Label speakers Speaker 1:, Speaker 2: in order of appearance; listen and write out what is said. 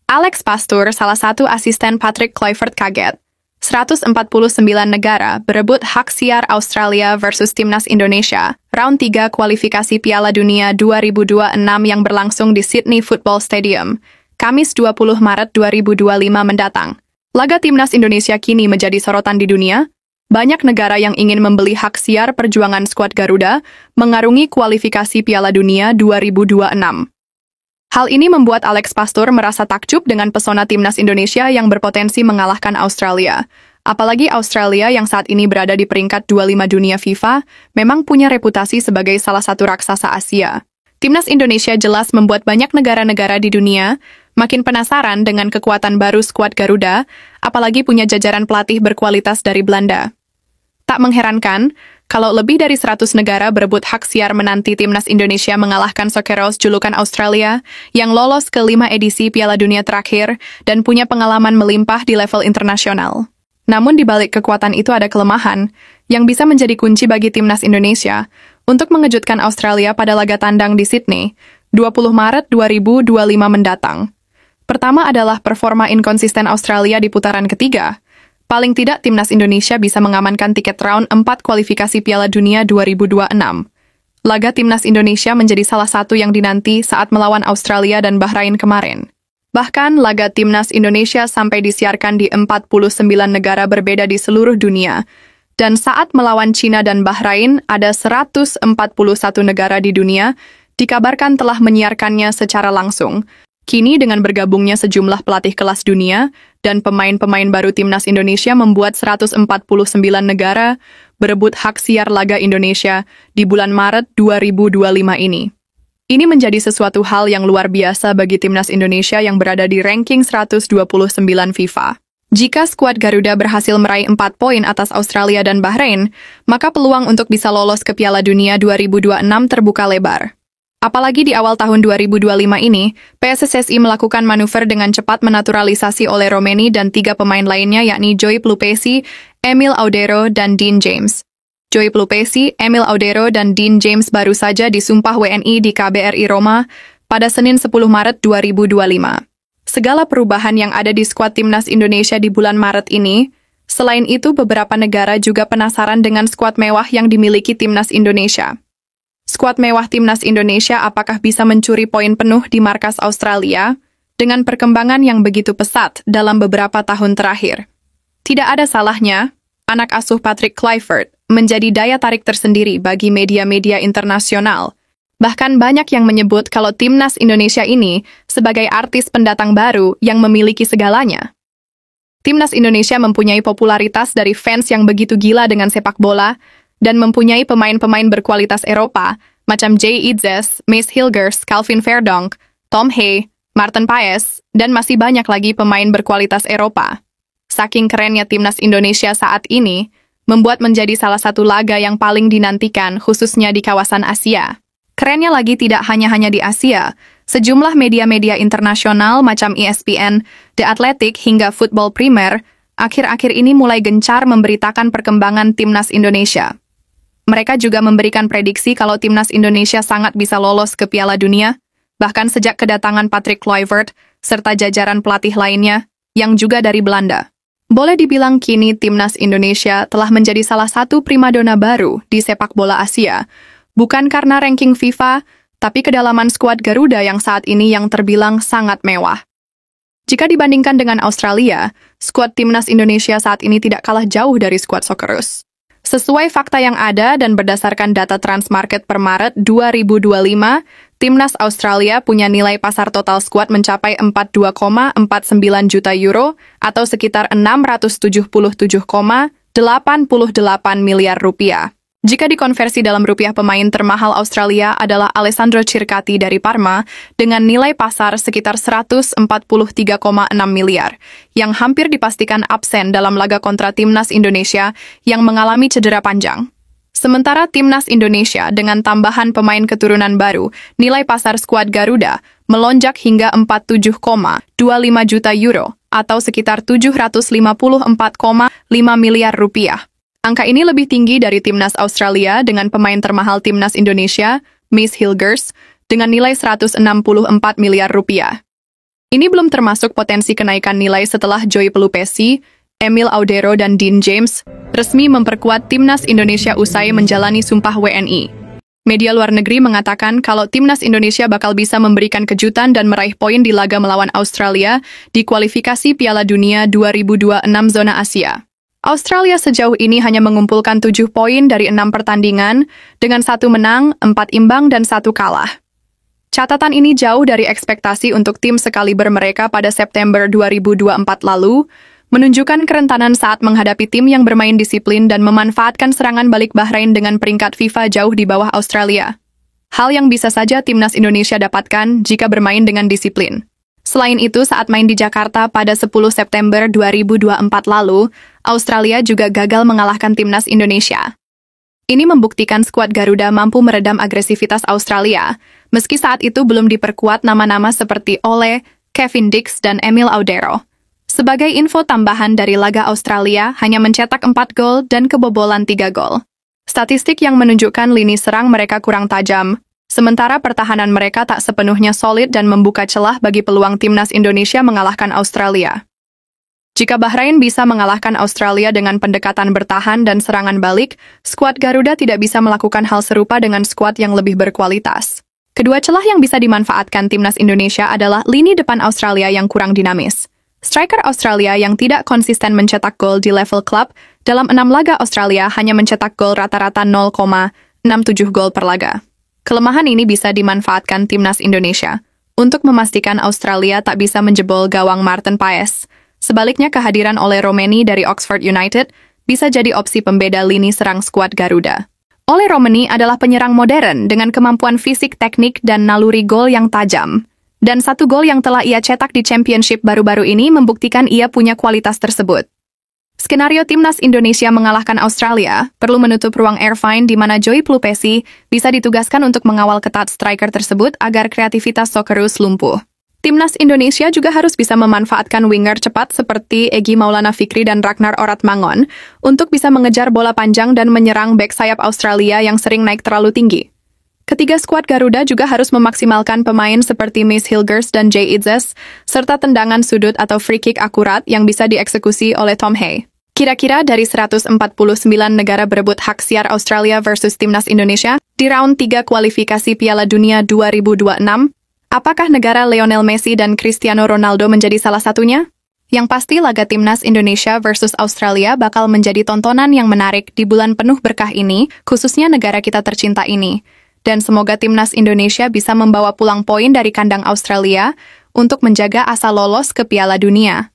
Speaker 1: Alex Pastoor, salah satu asisten Patrick Kluivert kaget. 149 negara berebut hak siar Australia versus Timnas Indonesia, round 3 kualifikasi Piala Dunia 2026 yang berlangsung di Sydney Football Stadium, Kamis 20 Maret 2025 mendatang. Laga Timnas Indonesia kini menjadi sorotan di dunia. Banyak negara yang ingin membeli hak siar perjuangan skuad Garuda mengarungi kualifikasi Piala Dunia 2026. Hal ini membuat Alex Pastoor merasa takjub dengan pesona Timnas Indonesia yang berpotensi mengalahkan Australia. Apalagi Australia yang saat ini berada di peringkat 25 dunia FIFA, memang punya reputasi sebagai salah satu raksasa Asia. Timnas Indonesia jelas membuat banyak negara-negara di dunia makin penasaran dengan kekuatan baru skuad Garuda, apalagi punya jajaran pelatih berkualitas dari Belanda. Tak mengherankan, kalau lebih dari 100 negara berebut hak siar menanti Timnas Indonesia mengalahkan Socceroos julukan Australia yang lolos ke 5 edisi Piala Dunia terakhir dan punya pengalaman melimpah di level internasional. Namun di balik kekuatan itu ada kelemahan yang bisa menjadi kunci bagi Timnas Indonesia untuk mengejutkan Australia pada laga tandang di Sydney, 20 Maret 2025 mendatang. Pertama adalah performa inkonsisten Australia di putaran ketiga. Paling tidak, Timnas Indonesia bisa mengamankan tiket round 4 kualifikasi Piala Dunia 2026. Laga Timnas Indonesia menjadi salah satu yang dinanti saat melawan Australia dan Bahrain kemarin. Bahkan, laga Timnas Indonesia sampai disiarkan di 49 negara berbeda di seluruh dunia. Dan saat melawan China dan Bahrain, ada 141 negara di dunia, dikabarkan telah menyiarkannya secara langsung. Kini dengan bergabungnya sejumlah pelatih kelas dunia dan pemain-pemain baru Timnas Indonesia membuat 149 negara berebut hak siar laga Indonesia di bulan Maret 2025 ini. Ini menjadi sesuatu hal yang luar biasa bagi Timnas Indonesia yang berada di ranking 129 FIFA. Jika skuad Garuda berhasil meraih 4 poin atas Australia dan Bahrain, maka peluang untuk bisa lolos ke Piala Dunia 2026 terbuka lebar. Apalagi di awal tahun 2025 ini, PSSSI melakukan manuver dengan cepat menaturalisasi oleh Romeni dan 3 pemain lainnya yakni Joy Plupesi, Emil Audero, dan Dean James. Joy Plupesi, Emil Audero, dan Dean James baru saja disumpah WNI di KBRI Roma pada Senin 10 Maret 2025. Segala perubahan yang ada di skuad Timnas Indonesia di bulan Maret ini, selain itu beberapa negara juga penasaran dengan skuad mewah yang dimiliki Timnas Indonesia. Skuad mewah Timnas Indonesia apakah bisa mencuri poin penuh di markas Australia dengan perkembangan yang begitu pesat dalam beberapa tahun terakhir? Tidak ada salahnya, anak asuh Patrick Kluivert menjadi daya tarik tersendiri bagi media-media internasional. Bahkan banyak yang menyebut kalau Timnas Indonesia ini sebagai artis pendatang baru yang memiliki segalanya. Timnas Indonesia mempunyai popularitas dari fans yang begitu gila dengan sepak bola, dan mempunyai pemain-pemain berkualitas Eropa, macam Jay Itzes, Mace Hilgers, Calvin Verdonk, Tom Hay, Martin Paes, dan masih banyak lagi pemain berkualitas Eropa. Saking kerennya Timnas Indonesia saat ini, membuat menjadi salah satu laga yang paling dinantikan khususnya di kawasan Asia. Kerennya lagi tidak hanya di Asia, sejumlah media-media internasional macam ESPN, The Athletic hingga Football Premier, akhir-akhir ini mulai gencar memberitakan perkembangan Timnas Indonesia. Mereka juga memberikan prediksi kalau Timnas Indonesia sangat bisa lolos ke Piala Dunia, bahkan sejak kedatangan Patrick Kluivert serta jajaran pelatih lainnya yang juga dari Belanda. Boleh dibilang kini Timnas Indonesia telah menjadi salah satu primadona baru di sepak bola Asia, bukan karena ranking FIFA, tapi kedalaman skuad Garuda yang saat ini yang terbilang sangat mewah. Jika dibandingkan dengan Australia, skuad Timnas Indonesia saat ini tidak kalah jauh dari skuad Socceroos. Sesuai fakta yang ada dan berdasarkan data Transmarket per Maret 2025, Timnas Australia punya nilai pasar total skuad mencapai 42,49 juta euro atau sekitar 677,88 miliar rupiah. Jika dikonversi dalam rupiah, pemain termahal Australia adalah Alessandro Circati dari Parma dengan nilai pasar sekitar 143,6 miliar, yang hampir dipastikan absen dalam laga kontra Timnas Indonesia yang mengalami cedera panjang. Sementara Timnas Indonesia dengan tambahan pemain keturunan baru, nilai pasar skuad Garuda melonjak hingga 47,25 juta euro atau sekitar 754,5 miliar rupiah. Angka ini lebih tinggi dari Timnas Australia dengan pemain termahal Timnas Indonesia, Mace Hilgers, dengan nilai 164 miliar rupiah. Ini belum termasuk potensi kenaikan nilai setelah Joy Pelupesi, Emil Audero, dan Dean James resmi memperkuat Timnas Indonesia usai menjalani sumpah WNI. Media luar negeri mengatakan kalau Timnas Indonesia bakal bisa memberikan kejutan dan meraih poin di laga melawan Australia di kualifikasi Piala Dunia 2026 zona Asia. Australia sejauh ini hanya mengumpulkan 7 poin dari 6 pertandingan dengan 1 menang, 4 imbang, dan 1 kalah. Catatan ini jauh dari ekspektasi untuk tim sekaliber mereka pada September 2024 lalu, menunjukkan kerentanan saat menghadapi tim yang bermain disiplin dan memanfaatkan serangan balik Bahrain dengan peringkat FIFA jauh di bawah Australia. Hal yang bisa saja Timnas Indonesia dapatkan jika bermain dengan disiplin. Selain itu, saat main di Jakarta pada 10 September 2024 lalu, Australia juga gagal mengalahkan Timnas Indonesia. Ini membuktikan skuad Garuda mampu meredam agresivitas Australia, meski saat itu belum diperkuat nama-nama seperti Ole, Kevin Dix, dan Emil Audero. Sebagai info tambahan dari laga Australia, hanya mencetak 4 gol dan kebobolan 3 gol. Statistik yang menunjukkan lini serang mereka kurang tajam, sementara pertahanan mereka tak sepenuhnya solid dan membuka celah bagi peluang Timnas Indonesia mengalahkan Australia. Jika Bahrain bisa mengalahkan Australia dengan pendekatan bertahan dan serangan balik, skuad Garuda tidak bisa melakukan hal serupa dengan skuad yang lebih berkualitas. Kedua celah yang bisa dimanfaatkan Timnas Indonesia adalah lini depan Australia yang kurang dinamis. Striker Australia yang tidak konsisten mencetak gol di level klub, dalam 6 laga Australia hanya mencetak gol rata-rata 0,67 gol per laga. Kelemahan ini bisa dimanfaatkan Timnas Indonesia untuk memastikan Australia tak bisa menjebol gawang Martin Paes. Sebaliknya, kehadiran Ole Romeni dari Oxford United bisa jadi opsi pembeda lini serang skuad Garuda. Ole Romeni adalah penyerang modern dengan kemampuan fisik, teknik, dan naluri gol yang tajam. Dan 1 gol yang telah ia cetak di Championship baru-baru ini membuktikan ia punya kualitas tersebut. Skenario Timnas Indonesia mengalahkan Australia perlu menutup ruang Irvine di mana Joy Pelupesi bisa ditugaskan untuk mengawal ketat striker tersebut agar kreativitas Socceroos lumpuh. Timnas Indonesia juga harus bisa memanfaatkan winger cepat seperti Egy Maulana Fikri dan Ragnar Oratmangon untuk bisa mengejar bola panjang dan menyerang bek sayap Australia yang sering naik terlalu tinggi. Ketiga skuad Garuda juga harus memaksimalkan pemain seperti Mace Hilgers dan Jay Idzes, serta tendangan sudut atau free kick akurat yang bisa dieksekusi oleh Tom Hay. Kira-kira dari 149 negara berebut hak siar Australia versus Timnas Indonesia di round 3 kualifikasi Piala Dunia 2026, apakah negara Lionel Messi dan Cristiano Ronaldo menjadi salah satunya? Yang pasti laga Timnas Indonesia versus Australia bakal menjadi tontonan yang menarik di bulan penuh berkah ini, khususnya negara kita tercinta ini. Dan semoga Timnas Indonesia bisa membawa pulang poin dari kandang Australia untuk menjaga asa lolos ke Piala Dunia.